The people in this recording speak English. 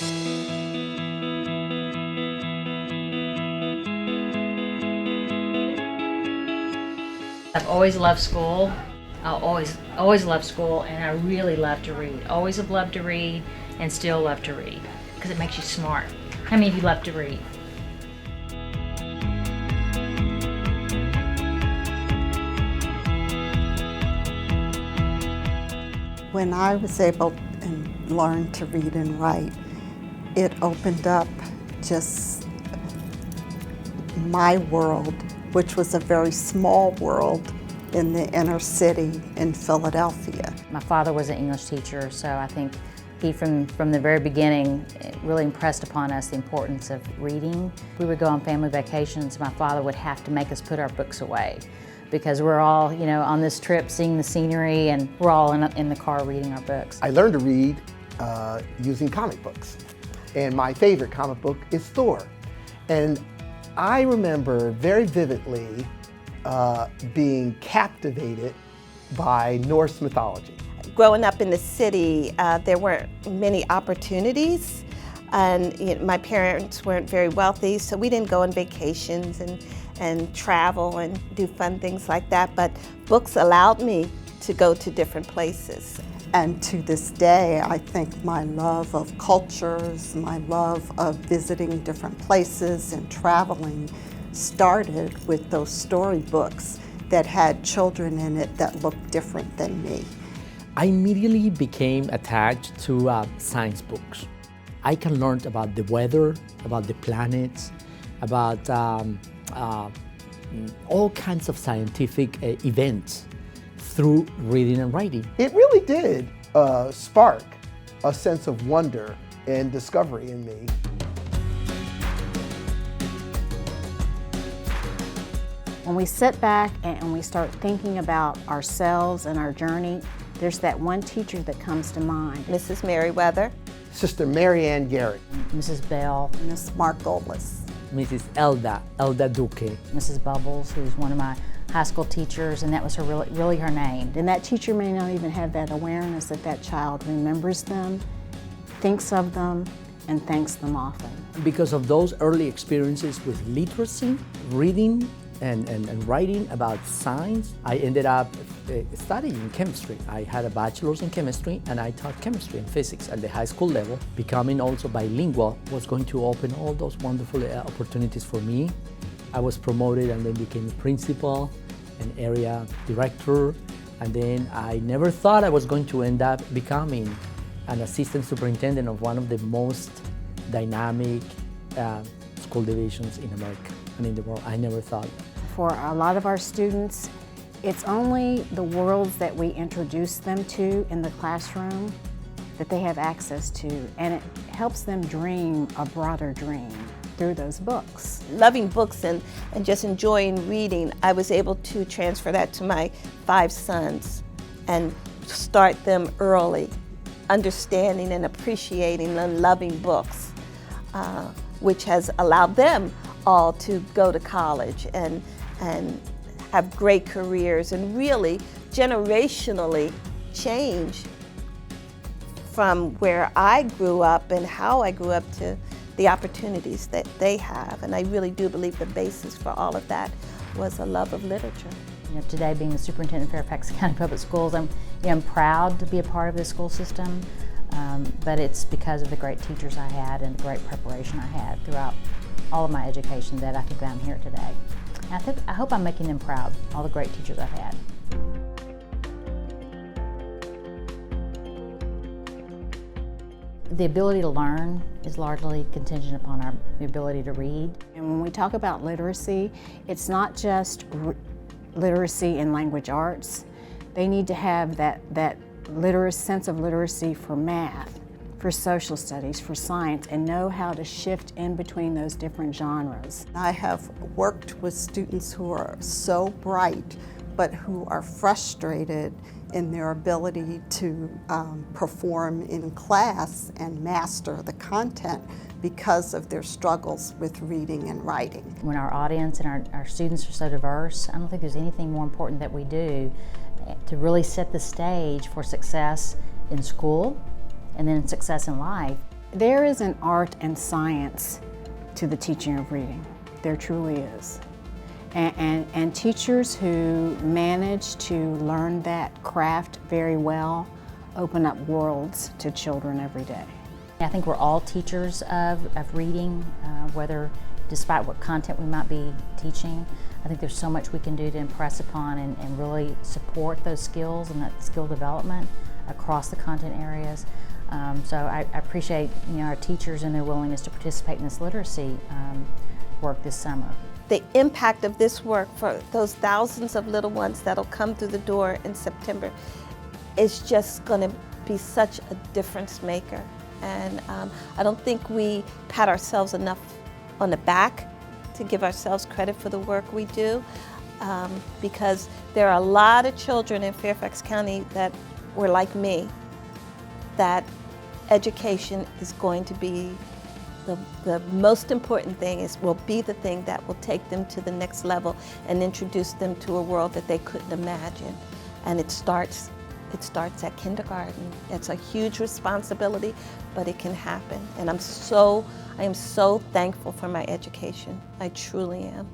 I've always loved school. I always loved school, and I really love to read. Always have loved to read and still love to read because it makes you smart. How many of you love to read? When I was able and learned to read and write, it opened up just my world, which was a very small world in the inner city in Philadelphia. My father was an English teacher, so I think he, from the very beginning, really impressed upon us the importance of reading. We would go on family vacations. My father would have to make us put our books away because we're all, on this trip seeing the scenery, and we're all in the car reading our books. I learned to read using comic books, and my favorite comic book is Thor. And I remember very vividly being captivated by Norse mythology. Growing up in the city, there weren't many opportunities, and my parents weren't very wealthy, so we didn't go on vacations and travel and do fun things like that, but books allowed me to go to different places. And to this day, I think my love of cultures, my love of visiting different places and traveling started with those storybooks that had children in it that looked different than me. I immediately became attached to science books. I can learn about the weather, about the planets, about all kinds of scientific events through reading and writing. It really did spark a sense of wonder and discovery in me. When we sit back and we start thinking about ourselves and our journey, there's that one teacher that comes to mind. Mrs. Merriweather. Sister Mary Ann Garrett. Mrs. Bell. Miss Margolis. Mrs. Elda Duque. Mrs. Bubbles, who's one of my high school teachers, and that was really her name. And that teacher may not even have that awareness that that child remembers them, thinks of them, and thanks them often. Because of those early experiences with literacy, reading, and writing about science, I ended up studying chemistry. I had a bachelor's in chemistry, and I taught chemistry and physics at the high school level. Becoming also bilingual was going to open all those wonderful opportunities for me. I was promoted and then became a principal, an area director, and then I never thought I was going to end up becoming an assistant superintendent of one of the most dynamic school divisions in America and in the world. I never thought. For a lot of our students, it's only the worlds that we introduce them to in the classroom that they have access to, and it helps them dream a broader dream through those books. Loving books and just enjoying reading, I was able to transfer that to my 5 sons and start them early, understanding and appreciating and loving books, which has allowed them all to go to college and have great careers and really generationally change from where I grew up and how I grew up to the opportunities that they have. And I really do believe the basis for all of that was a love of literature. Today, being the superintendent of Fairfax County Public Schools, I'm proud to be a part of the school system, but it's because of the great teachers I had and the great preparation I had throughout all of my education that I think that I'm here today. And I hope I'm making them proud, all the great teachers I've had. The ability to learn is largely contingent upon the ability to read. And when we talk about literacy, it's not just literacy in language arts. They need to have that sense of literacy for math, for social studies, for science, and know how to shift in between those different genres. I have worked with students who are so bright, but who are frustrated in their ability to perform in class and master the content because of their struggles with reading and writing. When our audience and our students are so diverse, I don't think there's anything more important that we do to really set the stage for success in school and then success in life. There is an art and science to the teaching of reading. There truly is. And teachers who manage to learn that craft very well open up worlds to children every day. I think we're all teachers of reading, whether despite what content we might be teaching. I think there's so much we can do to impress upon and really support those skills and that skill development across the content areas. So I appreciate our teachers and their willingness to participate in this literacy work this summer. The impact of this work for those thousands of little ones that'll come through the door in September is just going to be such a difference maker. And I don't think we pat ourselves enough on the back to give ourselves credit for the work we do, because there are a lot of children in Fairfax County that were like me, that education is going to be the most important thing, will be the thing that will take them to the next level and introduce them to a world that they couldn't imagine. And it starts at kindergarten. It's a huge responsibility, but it can happen. And I am so thankful for my education. I truly am.